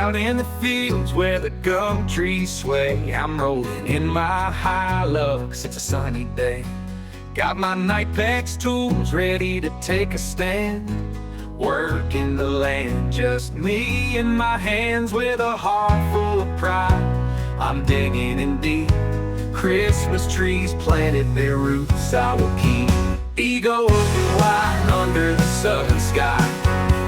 Out in the fields where the gum trees sway, I'm rolling in my Hilux, it's a sunny day. Got my Nightpex tools ready to take a stand. Working the land, just me and my hands, with a heart full of pride. I'm digging in deep. Christmas trees planted their roots I will keep. Ego open wide under the southern sky.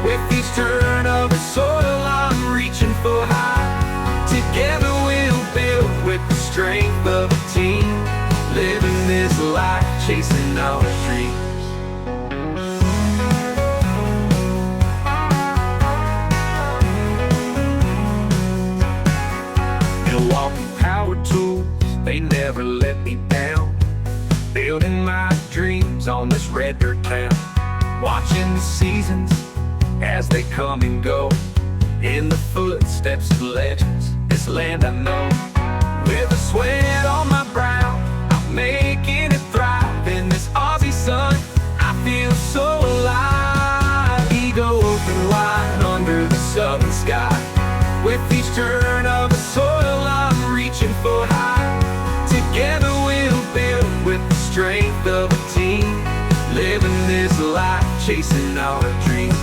With each turn of the soil I'm reaching for high. Together we'll build with the strength of a team. Living this life, chasing our dreams. Milwaukee power tools, they never let me down. Building my dreams on this red dirt town. Watching the seasons as they come and go. In the footsteps of legends, this land I know. With a sweat on my brow, I'm making it thrive. In this Aussie sun, I feel so alive. Ego open wide under the southern sky. With each turn of the soil I'm reaching for high. Together we'll build with the strength of a team. Living this life, chasing our dreams.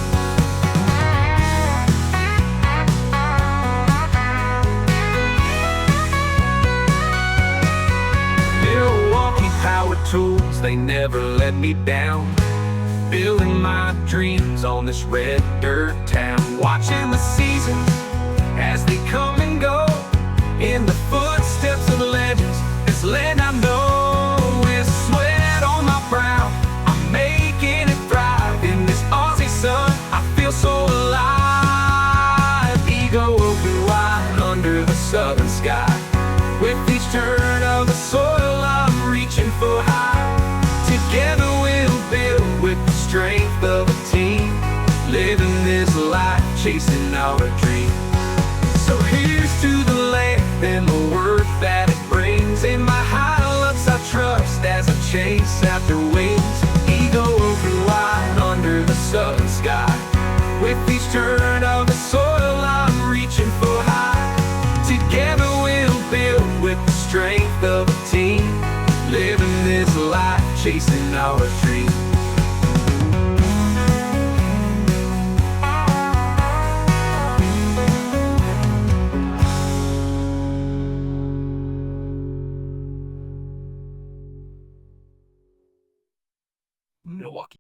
Milwaukee power tools, they never let me down. Building my dreams on this red dirt town. Watching the seasons as they come and go. In the footsteps of legends, this land I know. With sweat on my brow, I'm making it thrive. In this Aussie sun, I feel so alive. Ego open wide under the southern sky. With each turn of the soil I'm reaching for high. Together we'll build with the strength of a team. Living this life, chasing our dreams. So here's to the land and the work that it brings. In my Hilux I trust as I chase after wings. Ego open wide under the southern sky. With each turn of the soil I'm reaching for high. Together we'll build with the strength of a team. Living this life, chasing our dreams. Milwaukee.